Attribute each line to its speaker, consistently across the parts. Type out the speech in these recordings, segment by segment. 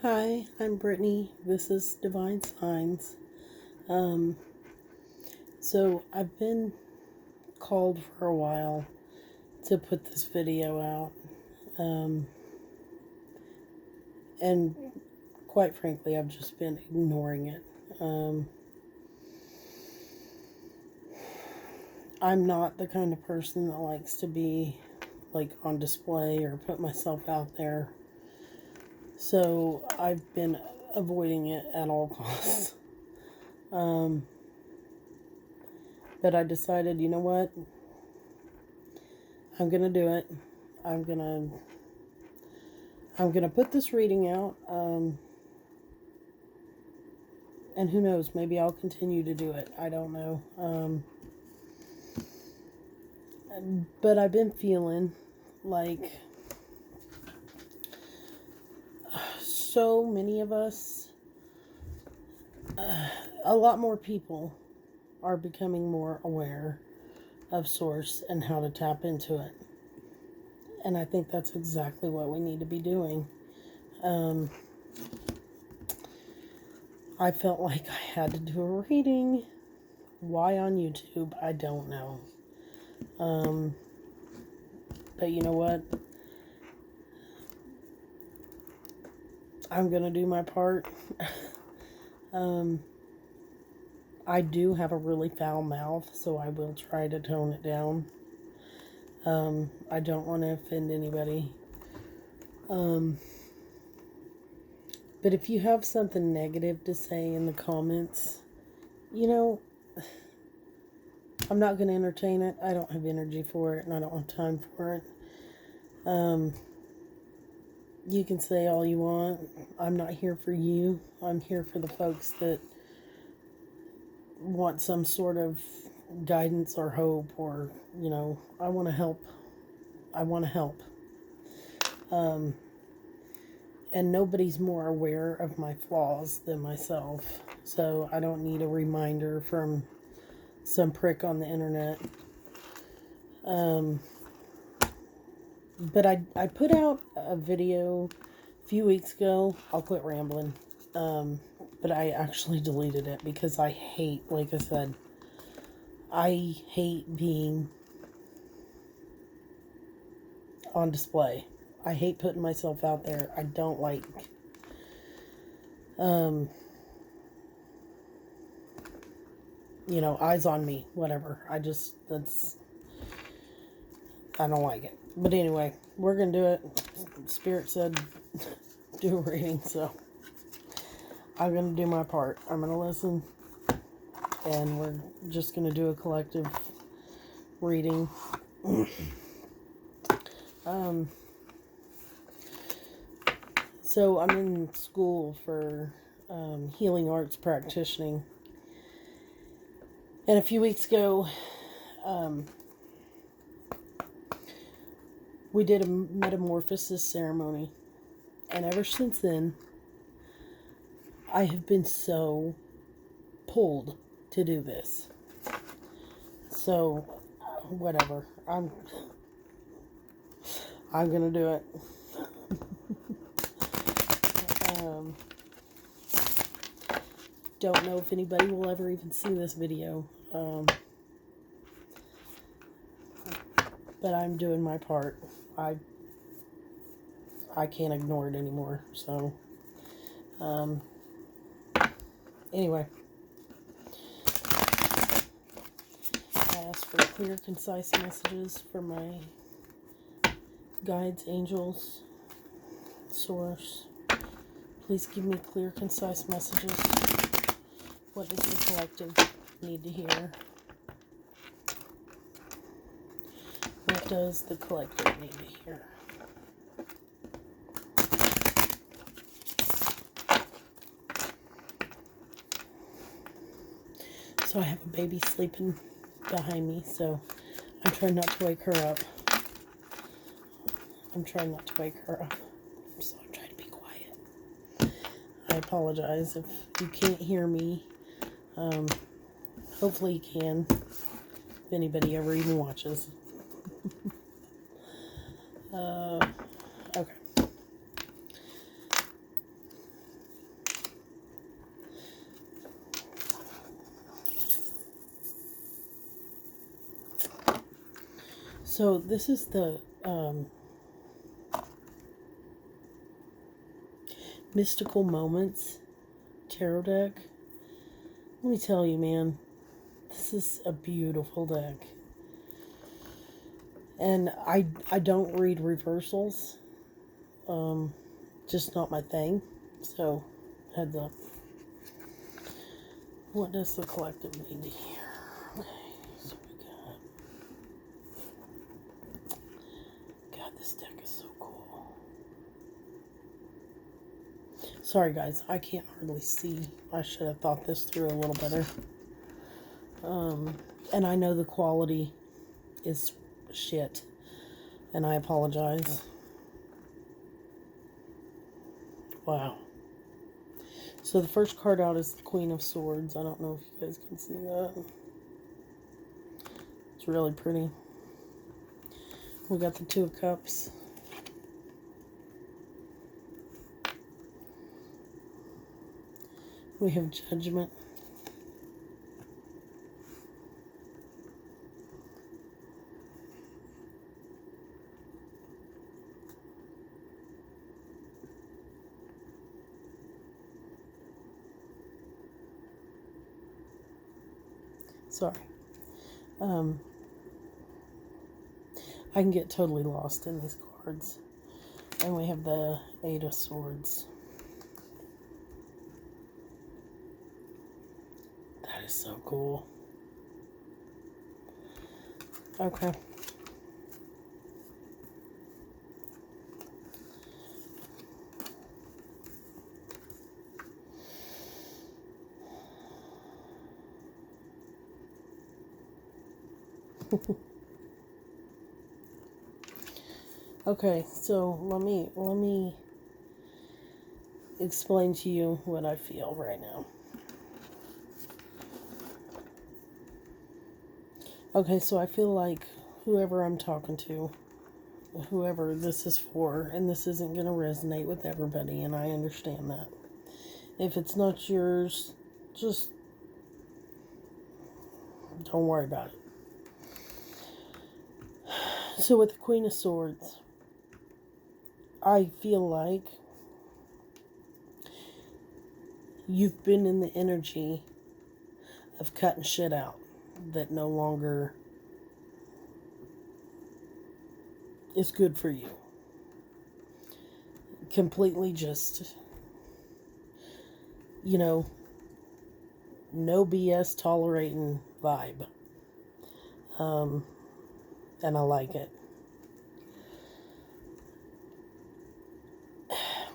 Speaker 1: Hi, I'm Brittany. This is Divine Signs. Um, so I've been called for a while to put this video out. And quite frankly, I've just been ignoring it. I'm not the kind of person that likes to be like on display or put myself out there. So I've been avoiding it at all costs. But I decided, you know what? I'm gonna do it. I'm gonna put this reading out. And who knows? Maybe I'll continue to do it. I don't know. But I've been feeling like so many of us, a lot more people are becoming more aware of Source and how to tap into it. And I think that's exactly what we need to be doing. I felt like I had to do a reading. Why on YouTube? I don't know. But you know what? I'm gonna do my part. I do have a really foul mouth, so I will try to tone it down. I don't want to offend anybody. But if you have something negative to say in the comments, you know, I'm not going to entertain it. I don't have energy for it, and I don't have time for it. You can say all you want. I'm not here for you. I'm here for the folks that want some sort of guidance or hope, or, you know, I want to help. I want to help. And nobody's more aware of my flaws than myself. So I don't need a reminder from some prick on the internet. But I put out a video a few weeks ago. I'll quit rambling. But I actually deleted it because I hate, like I said, I hate being on display. I hate putting myself out there. I don't like, you know, eyes on me, whatever. I don't like it. But anyway, we're going to do it. Spirit said do a reading, so I'm going to do my part. I'm going to listen, and we're just going to do a collective reading. So I'm in school for healing arts practicing. And a few weeks ago, we did a metamorphosis ceremony. And ever since then, I have been so pulled to do this. So, whatever. I'm gonna do it. Don't know if anybody will ever even see this video. But I'm doing my part. I can't ignore it anymore. So, anyway. I ask for clear, concise messages for my guides, angels, Source. Please give me clear, concise messages. What does the collective need to hear? What does the collective need to hear? So I have a baby sleeping behind me, so I'm trying not to wake her up. So I'm trying to be quiet. I apologize if you can't hear me. Hopefully you can, if anybody ever even watches. Okay. So this is the Mystical Moments tarot deck. Let me tell you, man, this is a beautiful deck. And I don't read reversals. Just not my thing. So, heads up. What does the collective need to hear? Okay, so we got... God, this deck is so cool. Sorry, guys, I can't hardly see. I should have thought this through a little better. And I know the quality is shit. And I apologize. Wow. So the first card out is the Queen of Swords. I don't know if you guys can see that. It's really pretty. We got the Two of Cups. We have Judgment. Sorry. I can get totally lost in these cards. And we have the Eight of Swords. That is so cool. Okay. Okay, so let me explain to you what I feel right now. Okay, so I feel like whoever I'm talking to, whoever this is for, and this isn't going to resonate with everybody, and I understand that. If it's not yours, just don't worry about it. So with the Queen of Swords, I feel like you've been in the energy of cutting shit out that no longer is good for you. Completely just, you know, no BS tolerating vibe. And I like it.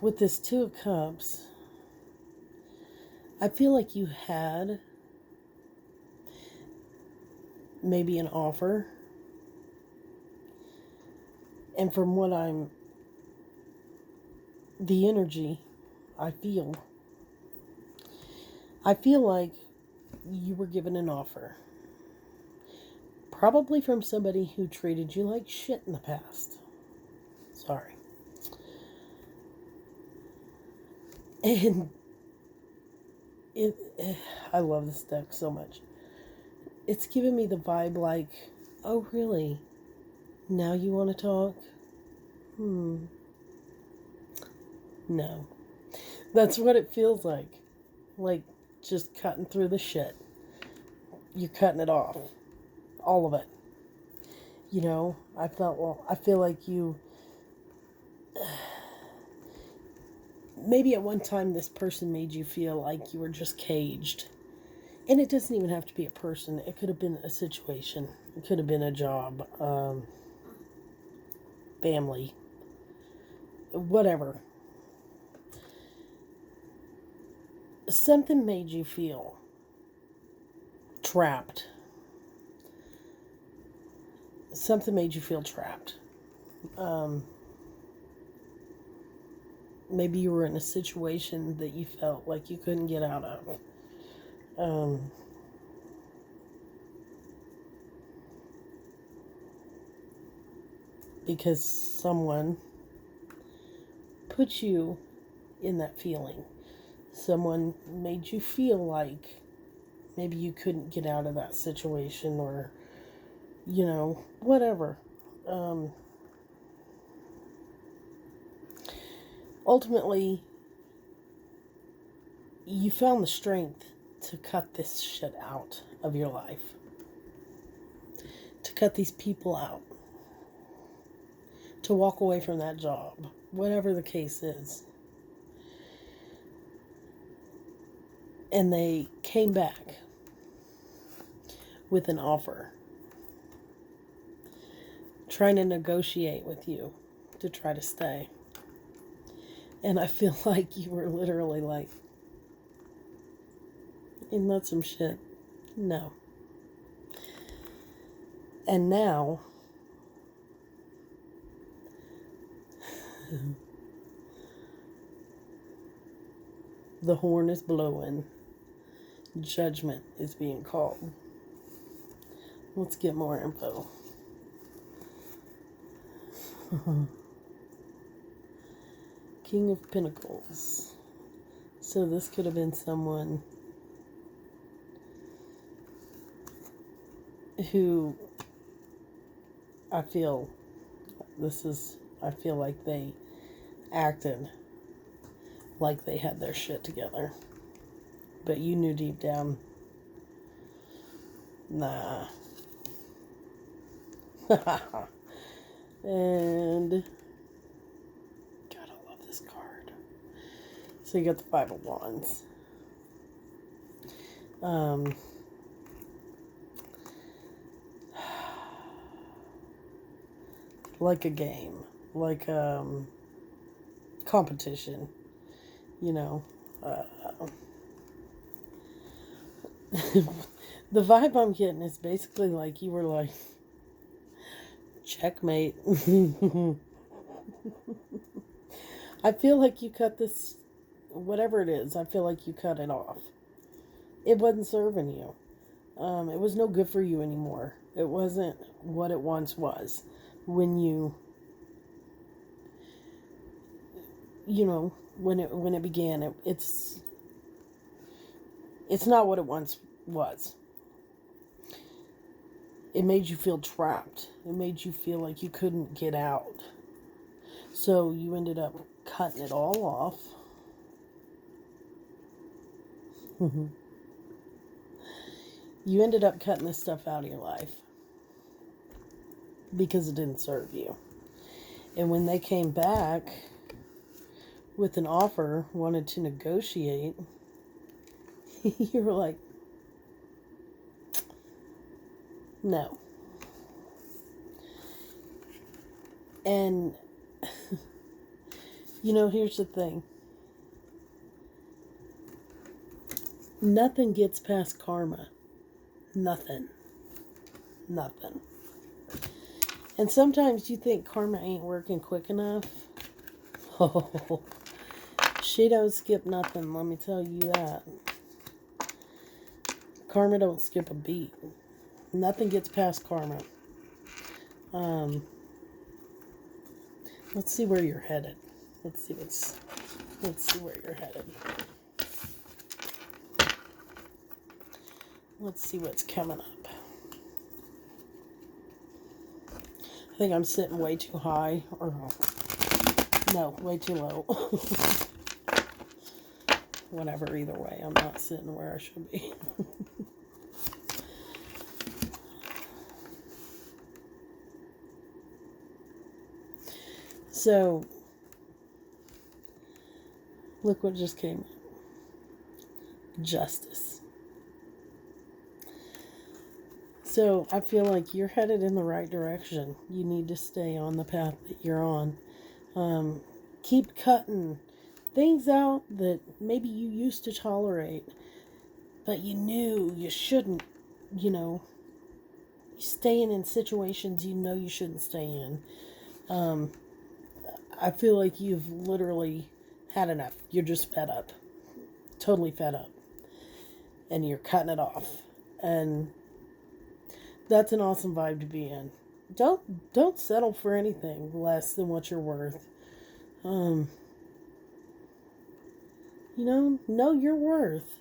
Speaker 1: With this Two of Cups, I feel like you had maybe an offer. And from what the energy I feel like you were given an offer. Probably from somebody who treated you like shit in the past. Sorry. And I love this deck so much. It's giving me the vibe like, oh really? Now you want to talk? No. That's what it feels like. Like just cutting through the shit. You're cutting it off. All of it. You know, I feel like you... Maybe at one time this person made you feel like you were just caged. And it doesn't even have to be a person. It could have been a situation. It could have been a job. Family. Whatever. Something made you feel trapped. Something made you feel trapped. Maybe you were in a situation that you felt like you couldn't get out of. Because someone put you in that feeling. Someone made you feel like maybe you couldn't get out of that situation, or, you know, whatever. ultimately, you found the strength to cut this shit out of your life, to cut these people out, to walk away from that job, whatever the case is. And they came back with an offer, trying to negotiate with you to try to stay. And I feel like you were literally like, isn't that some shit? No. And now, the horn is blowing. Judgment is being called. Let's get more info. King of Pentacles. So this could have been someone who I feel like they acted like they had their shit together. But you knew deep down, nah. And God, I love this card. So you got the Five of Wands. Like a game, like competition, you know. The vibe I'm getting is basically like you were like, checkmate. I feel like you cut this, whatever it is, I feel like you cut it off. It wasn't serving you. It was no good for you anymore. It wasn't what it once was. When when it began, it's not what it once was. It made you feel trapped. It made you feel like you couldn't get out. So you ended up cutting it all off. You ended up cutting this stuff out of your life because it didn't serve you. And when they came back with an offer, wanted to negotiate, you were like, no. And, here's the thing. Nothing gets past karma. Nothing. And sometimes you think karma ain't working quick enough. Oh, she don't skip nothing, let me tell you that. Karma don't skip a beat. Nothing gets past karma. Let's see where you're headed. Let's see where you're headed. Let's see what's coming up. I think I'm sitting way too high, or no, way too low. Whatever, either way, I'm not sitting where I should be. So, look what just came. Justice. So, I feel like you're headed in the right direction. You need to stay on the path that you're on. Keep cutting things out that maybe you used to tolerate, but you knew you shouldn't, staying in situations you shouldn't stay in. I feel like you've literally had enough. You're just fed up. Totally fed up. And you're cutting it off. And that's an awesome vibe to be in. Don't settle for anything less than what you're worth. Know your worth.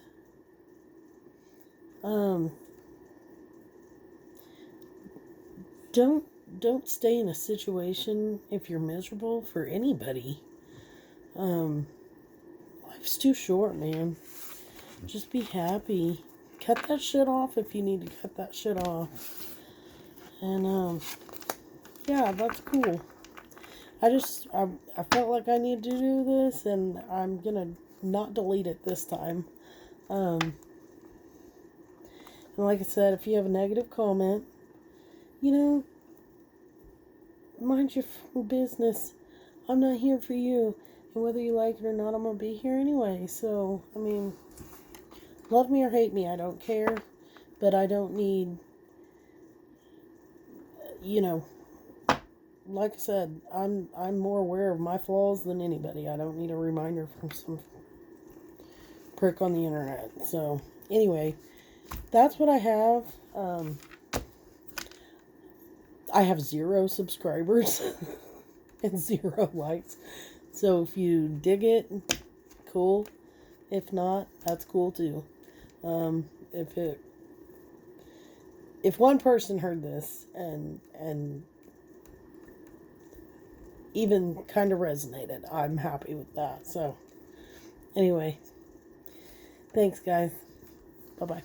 Speaker 1: don't stay in a situation if you're miserable for anybody. Life's too short, man. Just be happy. Cut that shit off if you need to cut that shit off. And, yeah, that's cool. I felt like I needed to do this, and I'm gonna not delete it this time. And like I said, if you have a negative comment, mind your business. I'm not here for you. And whether you like it or not, I'm gonna be here anyway. So, I mean, love me or hate me, I don't care. But I don't need, like I said, I'm more aware of my flaws than anybody. I don't need a reminder from some prick on the internet. So, anyway, that's what I have. I have 0 subscribers and 0 likes. So if you dig it, cool. If not, that's cool too. If one person heard this and even kind of resonated, I'm happy with that. So anyway, thanks guys. Bye-bye.